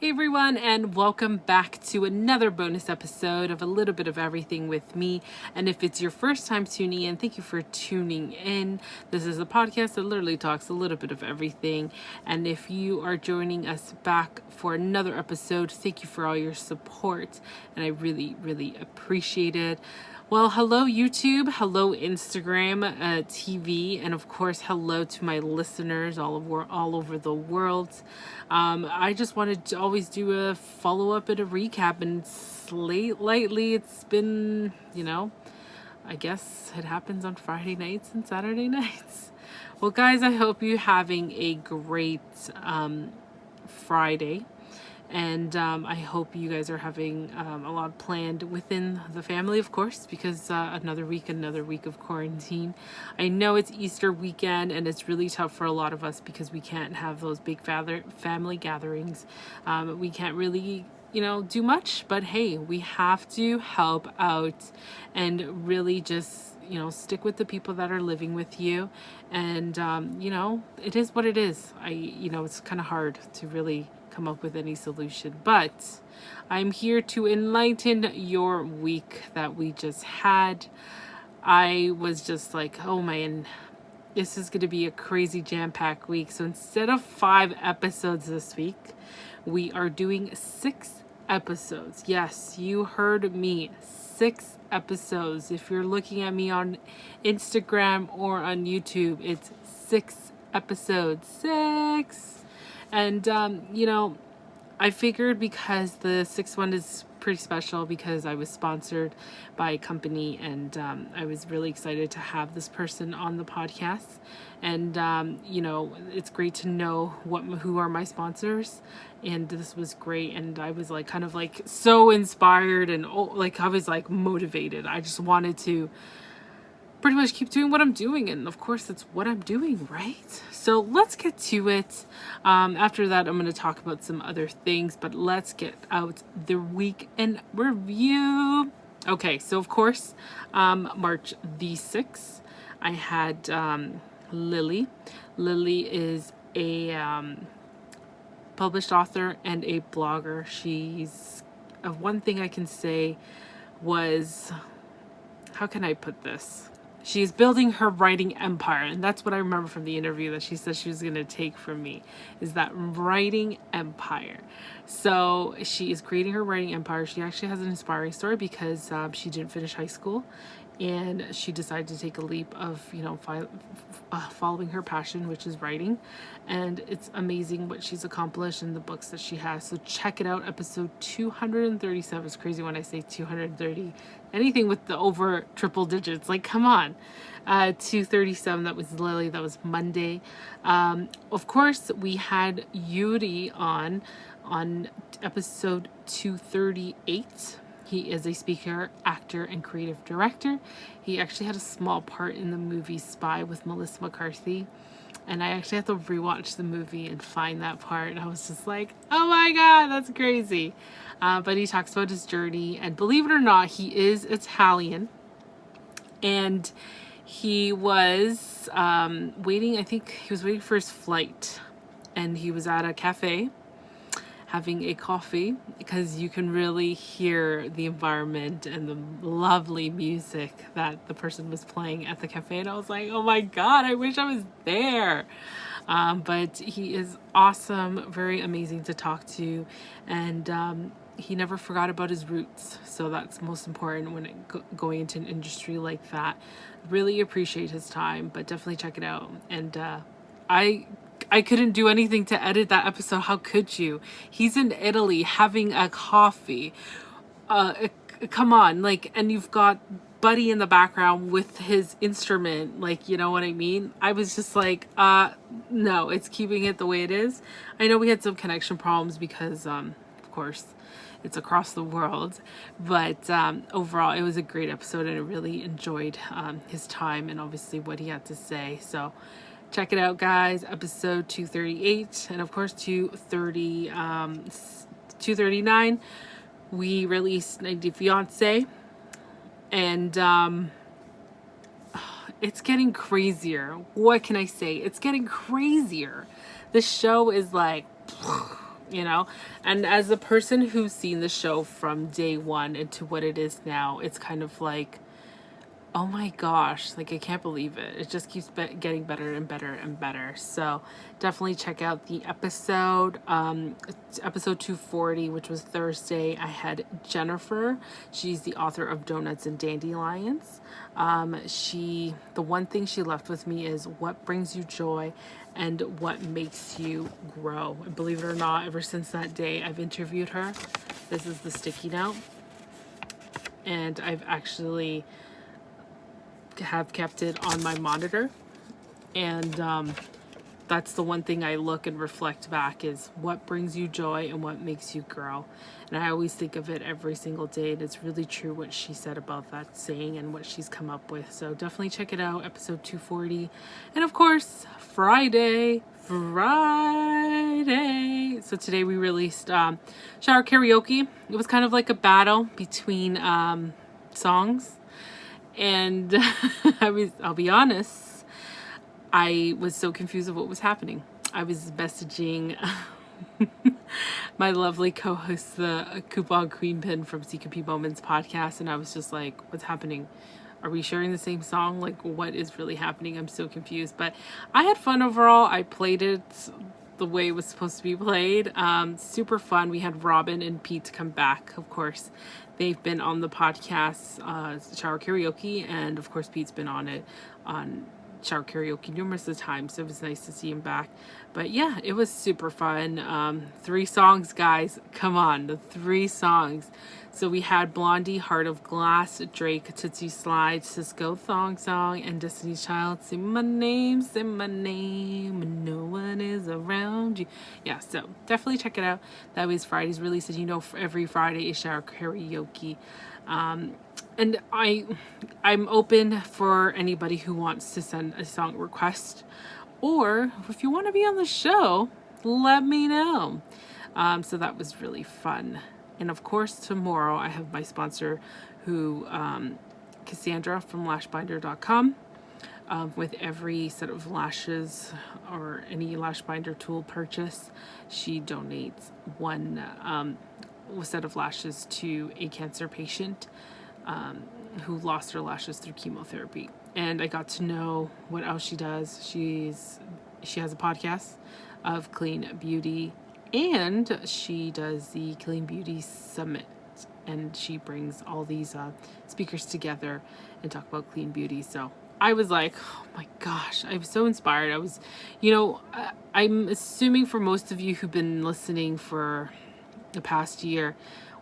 Hey everyone, and welcome back to another bonus episode of A Little Bit of Everything with me. And if it's your first time tuning in, thank you for tuning in. This is a podcast that literally talks a little bit of everything. And if you are joining us back for another episode, thank you for all your support. And I really, really appreciate it. Well, hello YouTube, hello Instagram, TV, and of course, hello to my listeners all over the world. I just wanted to always do a follow-up and a recap, and lately it's been, I guess it happens on Friday nights and Saturday nights. Well, guys, I hope you're having a great Friday. And I hope you guys are having a lot planned within the family, of course, because another week of quarantine. I know it's Easter weekend, and it's really tough for a lot of us because we can't have those big family gatherings. We can't really, do much, but hey, we have to help out and really just, stick with the people that are living with you. And, it is what it is. It's kind of hard to really come up with any solution, but I'm here to enlighten your week that we just had. I was just like, oh man, this is going to be a crazy jam-packed week. So instead of 5 episodes this week, we are doing 6 episodes. Yes, you heard me, 6 episodes. If you're looking at me on Instagram or on YouTube, it's 6 episodes. 6. And, I figured because the 6th one is pretty special because I was sponsored by a company, and I was really excited to have this person on the podcast. And, it's great to know who are my sponsors. And this was great. And I was kind of so inspired, and I was motivated. I just wanted to pretty much keep doing what I'm doing, and of course it's what I'm doing, right? So let's get to it. After that, I'm going to talk about some other things, but let's get out the week in review. Okay, so of course, March the 6th, I had Lily. Lily is a published author and a blogger. She's one thing I can say was, how can I put this? She's building her writing empire, and that's what I remember from the interview that she said she was going to take from me, is that writing empire. So she is creating her writing empire. She actually has an inspiring story because she didn't finish high school, and she decided to take a leap of, following her passion, which is writing. And it's amazing what she's accomplished in the books that she has. So check it out. Episode 237. It's crazy when I say 230. Anything with the over triple digits. Come on. 237. That was Lily. That was Monday. Of course, we had Yuri on episode 238. He is a speaker, actor, and creative director. He actually had a small part in the movie Spy with Melissa McCarthy. And I actually have to rewatch the movie and find that part. And I was just like, oh my God, that's crazy. But he talks about his journey. And believe it or not, he is Italian. And he was waiting for his flight. And he was at a cafe having a coffee, because you can really hear the environment and the lovely music that the person was playing at the cafe. And I was like, oh my God, I wish I was there. But he is awesome, very amazing to talk to. And he never forgot about his roots. So that's most important when going into an industry like that. Really appreciate his time, but definitely check it out. And I couldn't do anything to edit that episode. How could you? He's in Italy having a coffee. Come on, and you've got Buddy in the background with his instrument, you know what I mean? I was just no, it's keeping it the way it is. I know we had some connection problems because, of course, it's across the world, but overall, it was a great episode, and I really enjoyed his time and obviously what he had to say. So check it out, guys. Episode 238, and of course 239, we released 90 Fiance, and it's getting crazier. What can I say? It's getting crazier. The show is you know. And as a person who's seen the show from day one into what it is now, it's kind of like, oh my gosh, like I can't believe it. It just keeps getting better and better and better. So definitely check out the episode. Episode 240, which was Thursday. I had Jennifer. She's the author of Donuts and Dandelions. The one thing she left with me is what brings you joy and what makes you grow. And believe it or not, ever since that day I've interviewed her. This is the sticky note. And I've actually have kept it on my monitor, and that's the one thing I look and reflect back is what brings you joy and what makes you grow. And I always think of it every single day, and it's really true what she said about that saying and what she's come up with. So definitely check it out, episode 240. And of course, Friday. So today we released Shower Karaoke. It was kind of like a battle between songs. And I'll be honest, I was so confused of what was happening. I was messaging my lovely co-host, the Coupon Queen Pin from CQP Moments podcast, and I was just like, what's happening? Are we sharing the same song? Like, what is really happening? I'm so confused. But I had fun overall. I played it the way it was supposed to be played. Super fun. We had Robin and Pete come back, of course. They've been on the podcast, Shower Karaoke, and of course Pete's been on it on Shower Karaoke numerous of times, so it was nice to see him back. But yeah, it was super fun. 3 songs, guys. Come on, the 3 songs. So we had Blondie, Heart of Glass, Drake, Tootsie Slide, Cisco, Thong Song, and Destiny's Child, Say My Name, and no one is around you. Yeah, so definitely check it out. That was Friday's release. As you know, every Friday is Shower Karaoke. And I'm open for anybody who wants to send a song request, or if you want to be on the show, let me know. So that was really fun. And of course, tomorrow I have my sponsor, Cassandra from lashbinder.com. With every set of lashes or any lash binder tool purchase, she donates one set of lashes to a cancer patient who lost her lashes through chemotherapy. And I got to know what else she does. She has a podcast of clean beauty, and she does the Clean Beauty Summit, and she brings all these speakers together and talk about clean beauty. So I was like, oh my gosh, I was so inspired. I was, I'm assuming for most of you who've been listening for the past year,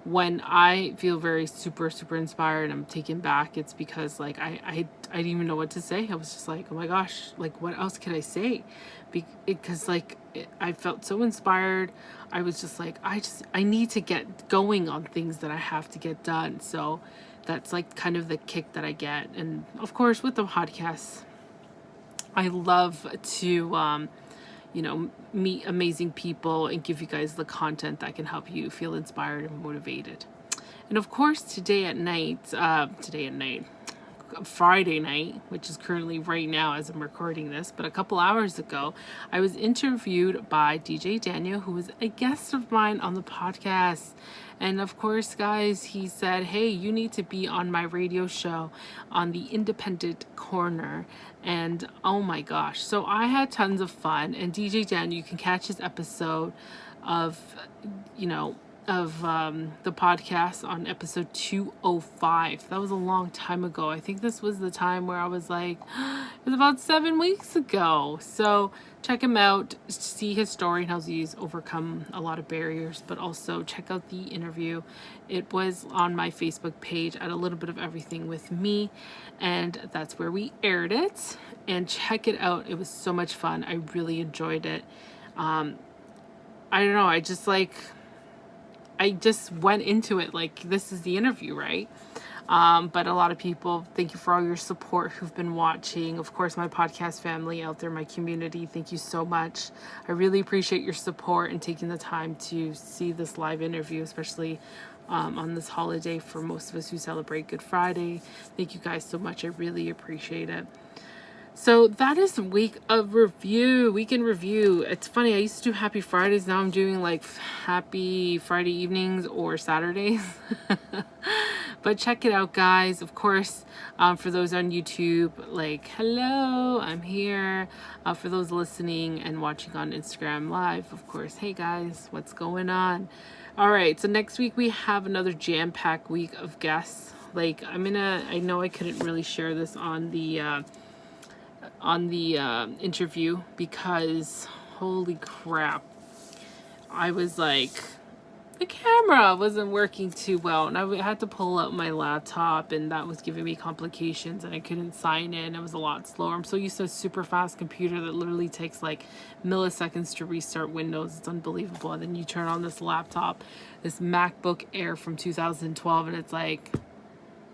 when I feel very super, super inspired, I'm taken back, it's because like I didn't even know what to say. I was just like, oh my gosh, like what else could I say? Because I felt so inspired. I was just like, I need to get going on things that I have to get done. So that's like kind of the kick that I get. And of course with the podcast, I love to meet amazing people and give you guys the content that can help you feel inspired and motivated. And of course, Friday night, which is currently right now as I'm recording this, but a couple hours ago, I was interviewed by DJ Daniel, who was a guest of mine on the podcast. And of course, guys, he said, hey, you need to be on my radio show on the Independent Corner. And oh my gosh, so I had tons of fun. And DJ Daniel, you can catch his episode of the podcast on episode 205. That was a long time ago. I think this was the time where I was like, it was about 7 weeks ago. So check him out, see his story and how he's overcome a lot of barriers, but also check out the interview. It was on my Facebook page at A Little Bit of Everything with me, and that's where we aired it. And check it out. It was so much fun. I really enjoyed it. I don't know. I just went into it like this is the interview, right? But a lot of people, thank you for all your support who've been watching. Of course, my podcast family out there, my community, thank you so much. I really appreciate your support and taking the time to see this live interview, especially on this holiday for most of us who celebrate Good Friday. Thank you guys so much. I really appreciate it. So that is weekend review. It's funny, I used to do Happy Fridays. Now I'm doing like Happy Friday evenings or Saturdays. But check it out, guys. Of course, for those on YouTube, like, hello, I'm here. For those listening and watching on Instagram Live, of course, hey guys, what's going on? All right, so next week we have another jam-packed week of guests. Like, I know I couldn't really share this on the interview because holy crap, I was like, the camera wasn't working too well, and I had to pull up my laptop, and that was giving me complications, and I couldn't sign in. It was a lot slower. I'm so used to a super fast computer that literally takes like milliseconds to restart Windows. It's unbelievable. And then you turn on this laptop, this MacBook Air from 2012, and it's like,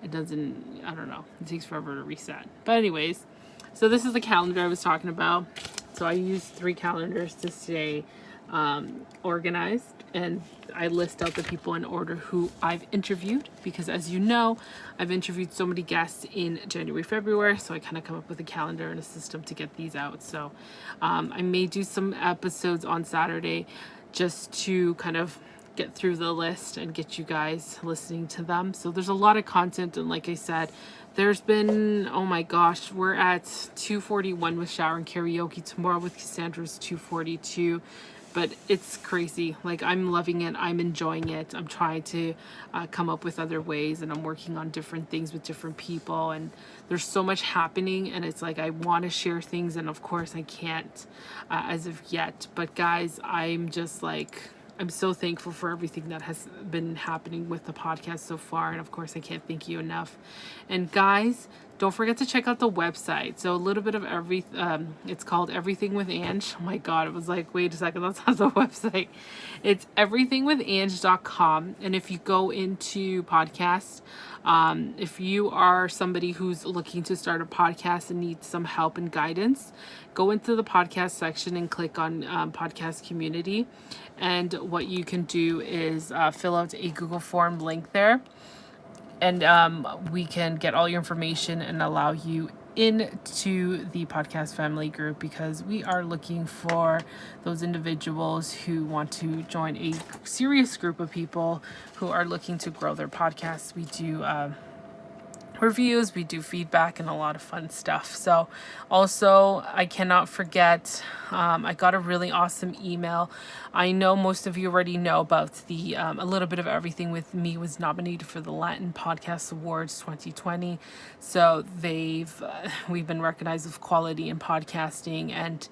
it doesn't, I don't know, it takes forever to reset. But anyways, so this is the calendar I was talking about. So I use 3 calendars to stay organized, and I list out the people in order who I've interviewed, because as you know, I've interviewed so many guests in January, February, so I kind of come up with a calendar and a system to get these out. So I may do some episodes on Saturday just to kind of get through the list and get you guys listening to them. So there's a lot of content, and like I said, there's been, oh my gosh, we're at 241 with Shower and Karaoke. Tomorrow with Cassandra's 242. But it's crazy. Like, I'm loving it. I'm enjoying it. I'm trying to come up with other ways, and I'm working on different things with different people, and there's so much happening, and it's like I want to share things, and of course I can't as of yet. But guys, I'm just like, I'm so thankful for everything that has been happening with the podcast so far. And of course, I can't thank you enough. And guys, don't forget to check out the website. So a little bit of it's called Everything with Ange. Oh my God, it was like, wait a second, that's not the website. It's everythingwithange.com. And if you go into podcasts, if you are somebody who's looking to start a podcast and needs some help and guidance, go into the podcast section and click on podcast community. And what you can do is fill out a Google form link there. And we can get all your information and allow you into the podcast family group, because we are looking for those individuals who want to join a serious group of people who are looking to grow their podcasts. We do reviews, we do feedback, and a lot of fun stuff. So also, I cannot forget, I got a really awesome email. I know most of you already know about the A Little Bit of Everything with Me was nominated for the Latin Podcast Awards 2020. So we've been recognized with quality in podcasting, and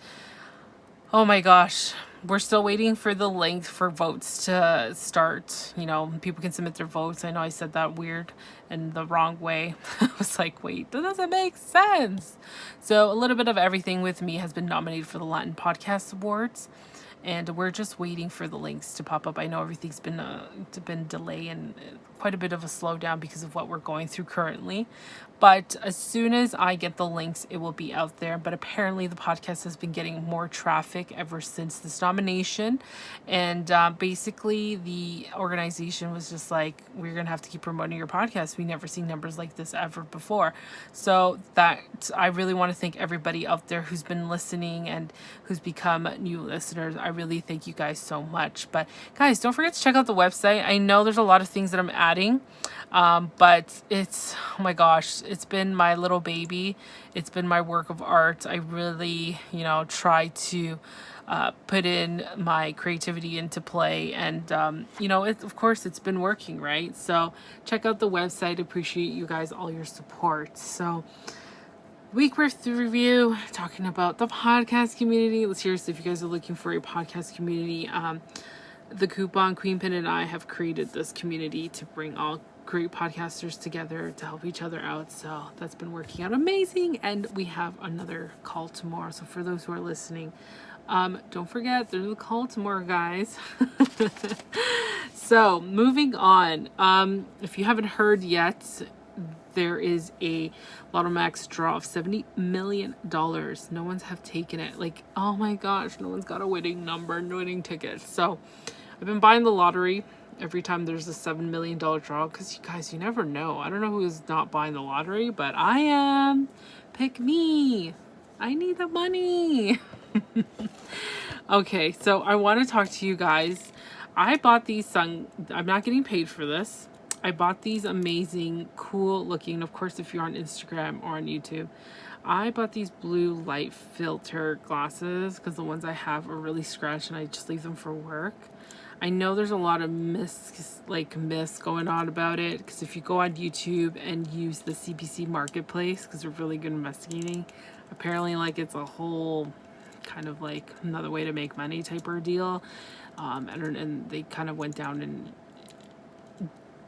oh my gosh, we're still waiting for the link for votes to start. You know, people can submit their votes. I know I said that weird and the wrong way. I was like, wait, that doesn't make sense. So A Little Bit of Everything with Me has been nominated for the Latin Podcast Awards, and we're just waiting for the links to pop up. I know everything's been delayed and quite a bit of a slowdown because of what we're going through currently. But as soon as I get the links, it will be out there. But apparently the podcast has been getting more traffic ever since this nomination. And basically the organization was just like, we're going to have to keep promoting your podcast. We never seen numbers like this ever before. So that I really want to thank everybody out there who's been listening and who's become new listeners. I really thank you guys so much. But guys, don't forget to check out the website. I know there's a lot of things that I'm adding. But it's, oh my gosh, it's been my little baby. It's been my work of art. I really, try to put in my creativity into play, and of course it's been working, right? So check out the website. Appreciate you guys, all your support. So week review, talking about the podcast community. Seriously, if you guys are looking for a podcast community, the Coupon Queen Pin and I have created this community to bring all great podcasters together to help each other out. So that's been working out amazing, and we have another call tomorrow. So for those who are listening, don't forget there's a call tomorrow, guys. So moving on, if you haven't heard yet, there is a Lotto Max draw of $70 million. No one's have taken it. Like, oh my gosh, no one's got a winning number, winning tickets. So I've been buying the lottery every time there's a $7 million draw, because you guys, you never know. I don't know who is not buying the lottery, but I am. Pick me. I need the money. Okay, so I want to talk to you guys. I bought these I'm not getting paid for this. I bought these amazing, cool looking, of course, if you're on Instagram or on YouTube, I bought these blue light filter glasses because the ones I have are really scratched and I just leave them for work. I know there's a lot of myths going on about it, because if you go on YouTube and use the CPC marketplace, because they're really good investigating, apparently like it's a whole kind of like another way to make money type of deal. And they kind of went down and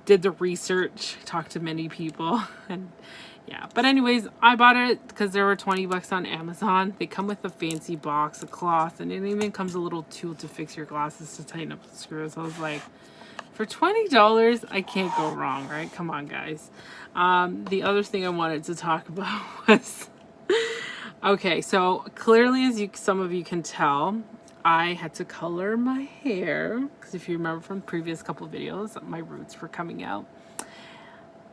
did the research, talked to many people, and yeah. But anyways, I bought it because there were 20 bucks on Amazon. They come with a fancy box, a cloth, and it even comes a little tool to fix your glasses to tighten up the screws. I was like, for $20, I can't go wrong, right? Come on, guys. The other thing I wanted to talk about was, okay, so clearly, as some of you can tell, I had to color my hair because if you remember from previous couple of videos, my roots were coming out.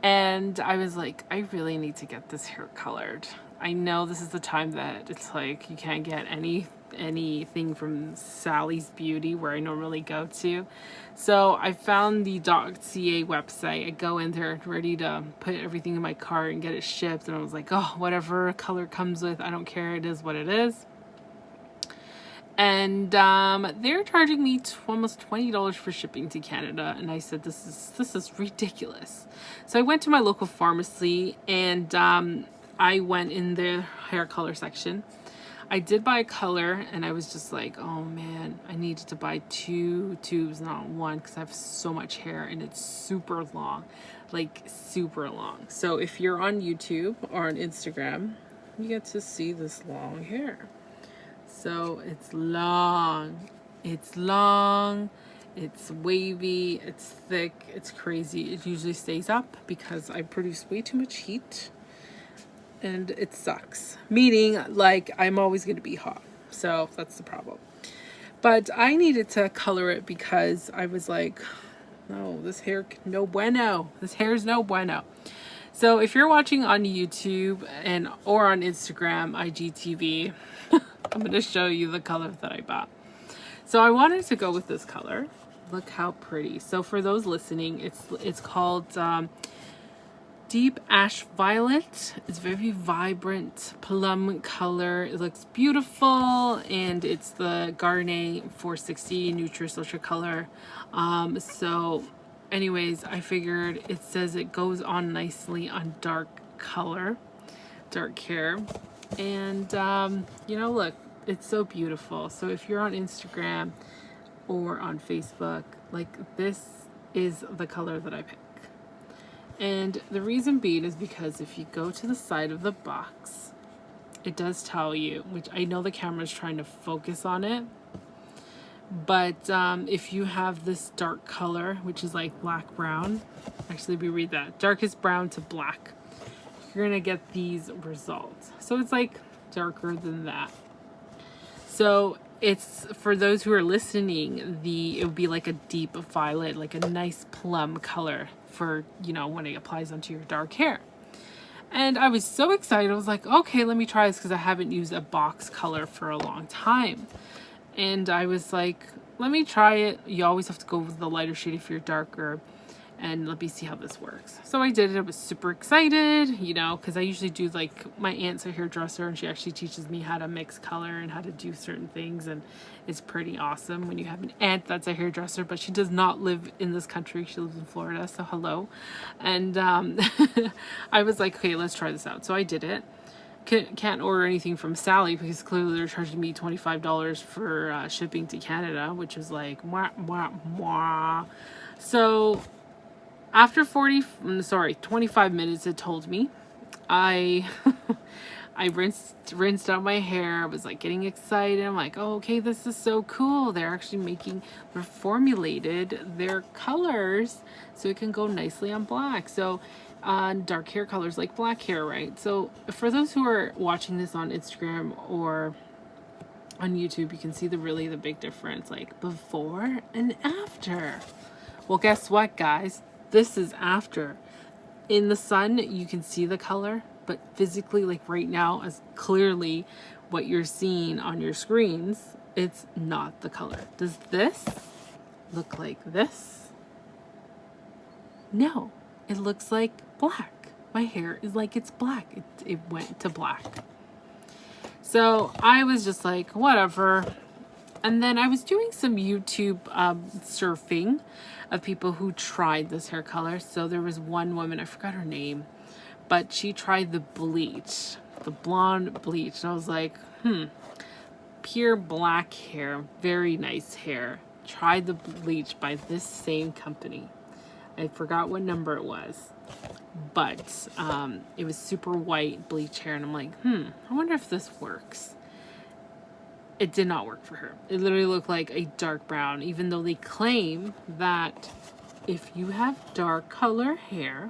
And I was like, I really need to get this hair colored. I know this is the time that it's like you can't get anything from Sally's Beauty, where I normally go to. So I found the .ca website. I go in there ready to put everything in my cart and get it shipped. And I was like, oh, whatever color comes with, I don't care. It is what it is. And they're charging me almost $20 for shipping to Canada, and I said, this is ridiculous. So I went to my local pharmacy, and I went in the hair color section. I did buy a color, and I was just like, oh man, I needed to buy 2 tubes, not one, because I have so much hair and it's super long, like super long. So if you're on YouTube or on Instagram, you get to see this long hair. So it's long, it's wavy, it's thick, it's crazy. It usually stays up because I produce way too much heat and it sucks. Meaning, like, I'm always going to be hot. So that's the problem. But I needed to color it because I was like, no, this hair, no bueno. This hair is no bueno. So if you're watching on YouTube or on Instagram, IGTV, I'm going to show you the color that I bought. So I wanted to go with this color. Look how pretty. So for those listening, it's called Deep Ash Violet. It's very vibrant plum color. It looks beautiful, and it's the Garnier 460 Nutri-Social color. So anyways, I figured it says it goes on nicely on dark hair. And, you know, look, it's so beautiful. So if you're on Instagram or on Facebook, like, this is the color that I pick. And the reason being is because if you go to the side of the box, it does tell you, which I know the camera's trying to focus on it, but if you have this dark color, which is like black brown, actually we read that, darkest brown to black, you're gonna get these results. So it's like darker than that. So it's, for those who are listening, it would be like a deep violet, like a nice plum color for, you know, when it applies onto your dark hair. And I was so excited. I was like, okay, let me try this, because I haven't used a box color for a long time. And I was like, let me try it. You always have to go with the lighter shade if you're darker. And let me see how this works. So I did it. I was super excited, you know, because I usually do, like, my aunt's a hairdresser, and she actually teaches me how to mix color and how to do certain things. And it's pretty awesome when you have an aunt that's a hairdresser, but she does not live in this country. She lives in Florida, so hello. And I was like, okay, let's try this out. So I did it. Can't order anything from Sally because clearly they're charging me $25 for shipping to Canada, which is like, mwah, mwah, mwah. So after 25 minutes, it told me. I rinsed out my hair. I was like getting excited. I'm like, oh, okay, this is so cool. They're actually reformulated their colors so it can go nicely on black. So dark hair colors like black hair, right? So for those who are watching this on Instagram or on YouTube, you can see the big difference, like before and after. Well, guess what, guys? This is after. In the sun, you can see the color, but physically, like right now, as clearly what you're seeing on your screens, it's not the color. Does this look like this? No, it looks like black. My hair is like it's black. It went to black. So I was just like, whatever. And then I was doing some YouTube surfing of people who tried this hair color. So there was one woman, I forgot her name, but she tried the bleach, the blonde bleach. And I was like, pure black hair, very nice hair. Tried the bleach by this same company. I forgot what number it was, but it was super white bleach hair. And I'm like, I wonder if this works. It did not work for her. It literally looked like a dark brown, even though they claim that if you have dark color hair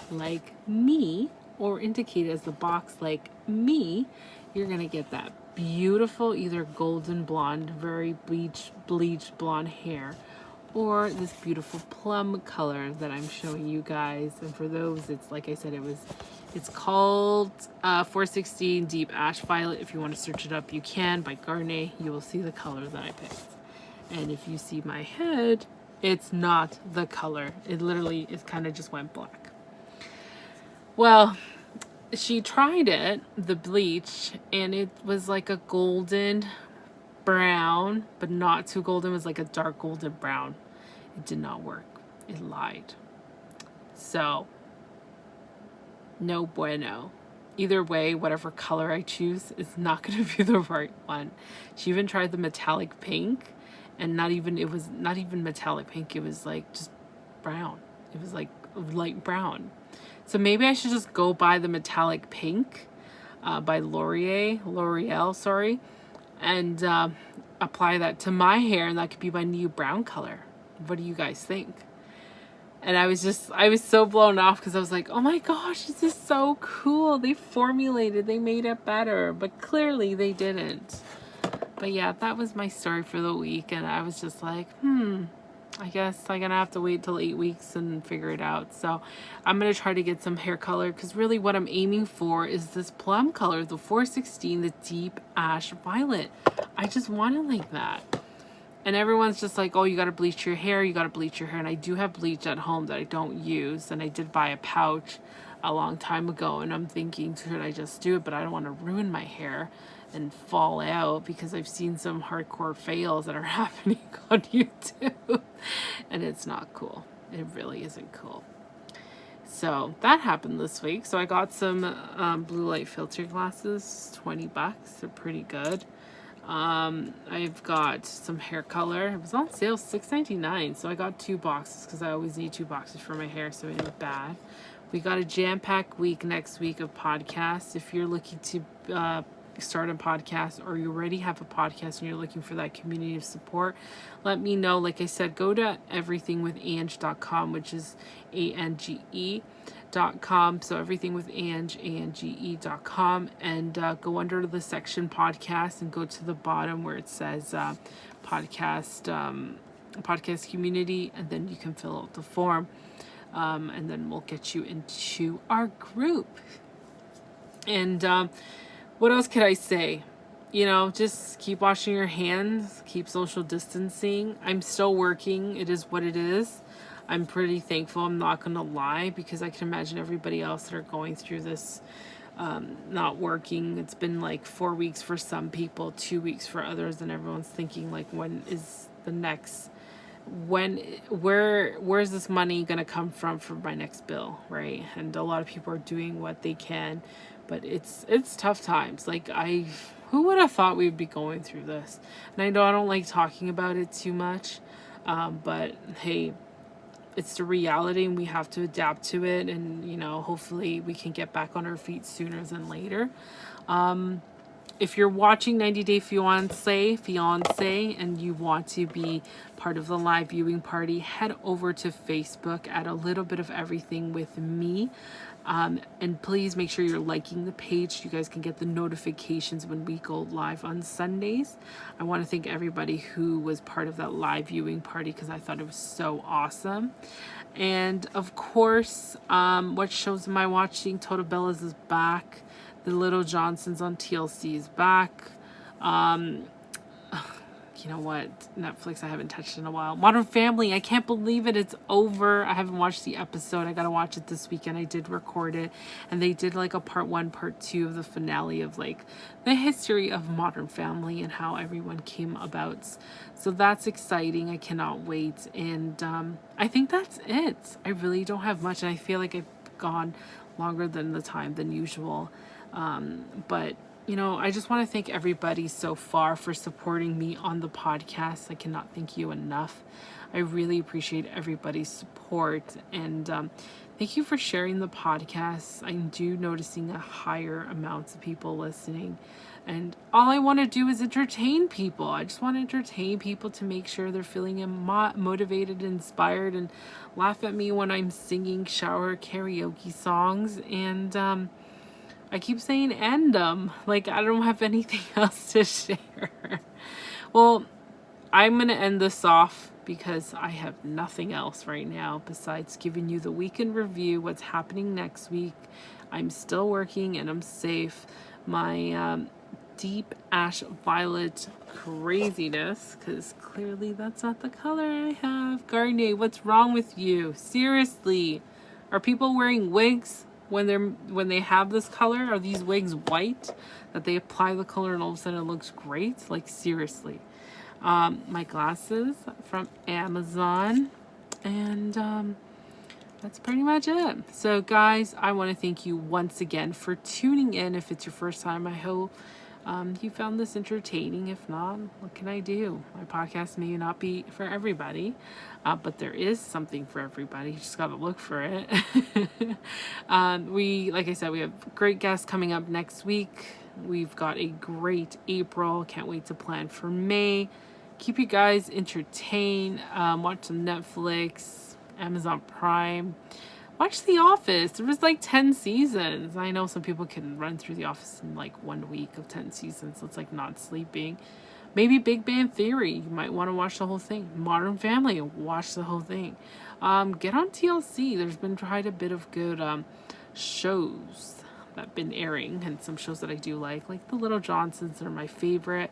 like me, or indicated as the box like me, you're gonna get that beautiful either golden blonde, very bleached blonde hair, or this beautiful plum color that I'm showing you guys. And for those, it's like I said, it's called 416 Deep Ash Violet. If you want to search it up, you can, by Garnier. You will see the color that I picked. And if you see my head, it's not the color. It literally is kind of just went black. Well, she tried it, the bleach, and it was like a golden brown, but not too golden. It was like a dark golden brown. It did not work. It lied. So no bueno. Either way, whatever color I choose is not going to be the right one. She even tried the metallic pink, and it was not even metallic pink. It was like just brown. It was like light brown. So maybe I should just go buy the metallic pink by L'Oreal, sorry, and apply that to my hair, and that could be my new brown color. What do you guys think? And I was so blown off because I was like, oh my gosh, this is so cool. They made it better, but clearly they didn't. But yeah, that was my story for the week. And I was just like, I guess I'm gonna have to wait till 8 weeks and figure it out. So I'm gonna try to get some hair color, because really what I'm aiming for is this plum color, the 416, the deep ash violet. I just want it like that. And everyone's just like, oh, you got to bleach your hair. You got to bleach your hair. And I do have bleach at home that I don't use. And I did buy a pouch a long time ago. And I'm thinking, should I just do it? But I don't want to ruin my hair and fall out, because I've seen some hardcore fails that are happening on YouTube. And it's not cool. It really isn't cool. So that happened this week. So I got some blue light filter glasses, $20. They're pretty good. I've got some hair color. It was on sale, $6.99. So I got 2 boxes because I always need 2 boxes for my hair, so it ain't bad. We got a jam-packed week next week of podcasts. If you're looking to start a podcast, or you already have a podcast and you're looking for that community of support, let me know. Like I said, go to everythingwithange.com, which is ANGE.com. So everything with Ange, ANGE.com, and go under the section podcast and go to the bottom where it says podcast community, and then you can fill out the form, and then we'll get you into our group. And what else could I say? You know, just keep washing your hands, keep social distancing. I'm still working. It is what it is. I'm pretty thankful, I'm not going to lie, because I can imagine everybody else that are going through this not working. It's been like 4 weeks for some people, 2 weeks for others, and everyone's thinking like, when is the next, where's this money going to come from for my next bill, right? And a lot of people are doing what they can, but it's tough times. Like, who would have thought we'd be going through this? And I know I don't like talking about it too much, but hey, it's the reality, and we have to adapt to it. And, you know, hopefully we can get back on our feet sooner than later. If you're watching 90 Day Fiance, and you want to be part of the live viewing party, head over to Facebook at A Little Bit of Everything with me. And please make sure you're liking the page so you guys can get the notifications when we go live on Sundays. I want to thank everybody who was part of that live viewing party, because I thought it was so awesome. And of course, what shows am I watching? Total Bellas is back. The Little Johnsons on TLC is back. You know what? Netflix I haven't touched in a while. Modern Family, I can't believe it. It's over. I haven't watched the episode. I gotta watch it this weekend. I did record it. And they did like a part 1, part 2 of the finale of like the history of Modern Family and how everyone came about. So that's exciting. I cannot wait. And I think that's it. I really don't have much. And I feel like I've gone longer than the time than usual. But you know, I just want to thank everybody so far for supporting me on the podcast. I cannot thank you enough. I really appreciate everybody's support. And thank you for sharing the podcast. I'm noticing a higher amounts of people listening. And all I want to do is entertain people. I just want to entertain people to make sure they're feeling motivated, inspired, and laugh at me when I'm singing shower karaoke songs. And I keep saying like I don't have anything else to share. Well, I'm going to end this off because I have nothing else right now besides giving you the weekend review, what's happening next week. I'm still working and I'm safe. My deep ash violet craziness, because clearly that's not the color I have. Garnier, what's wrong with you? Seriously, are people wearing wigs when they have this color? Are these wigs white that they apply the color and all of a sudden it looks great? Like seriously. My glasses from Amazon, and that's pretty much it. So guys, I want to thank you once again for tuning in. If it's your first time, I hope you found this entertaining. If not, what can I do? My podcast may not be for everybody, but there is something for everybody. You just got to look for it. Like I said, we have great guests coming up next week. We've got a great April. Can't wait to plan for May. Keep you guys entertained. Watch some Netflix, Amazon Prime. Watch The Office. There was like 10 seasons. I know some people can run through The Office in like 1 week of 10 seasons. So it's like not sleeping. Maybe Big Bang Theory. You might want to watch the whole thing. Modern Family. Watch the whole thing. Get on TLC. There's been quite a bit of good shows that have been airing. And some shows that I do like The Little Johnsons are my favorite.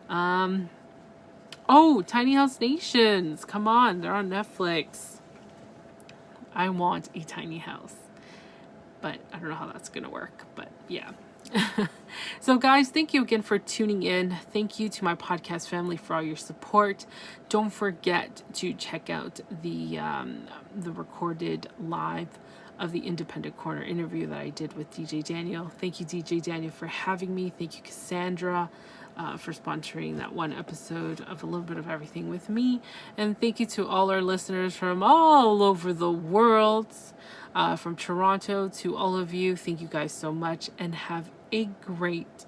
Oh, Tiny House Nations. Come on. They're on Netflix. I want a tiny house, but I don't know how that's going to work, but yeah. So guys, thank you again for tuning in. Thank you to my podcast family for all your support. Don't forget to check out the recorded live of the Independent Corner interview that I did with DJ Daniel. Thank you, DJ Daniel, for having me. Thank you, Cassandra, for sponsoring that one episode of A Little Bit of Everything with me. And thank you to all our listeners from all over the world, from Toronto to all of you. Thank you guys so much, and have a great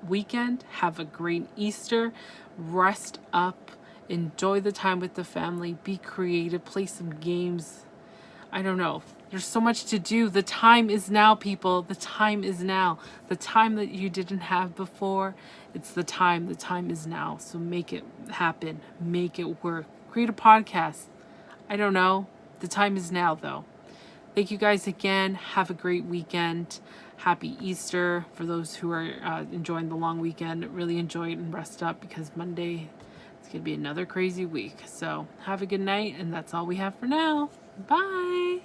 weekend. Have a great Easter. Rest up. Enjoy the time with the family. Be creative. Play some games. I don't know. There's so much to do. The time is now, people. The time is now. The time that you didn't have before, it's the time. The time is now. So make it happen. Make it work. Create a podcast. I don't know. The time is now, though. Thank you guys again. Have a great weekend. Happy Easter. For those who are enjoying the long weekend, really enjoy it and rest up, because Monday it's going to be another crazy week. So have a good night, and that's all we have for now. Bye.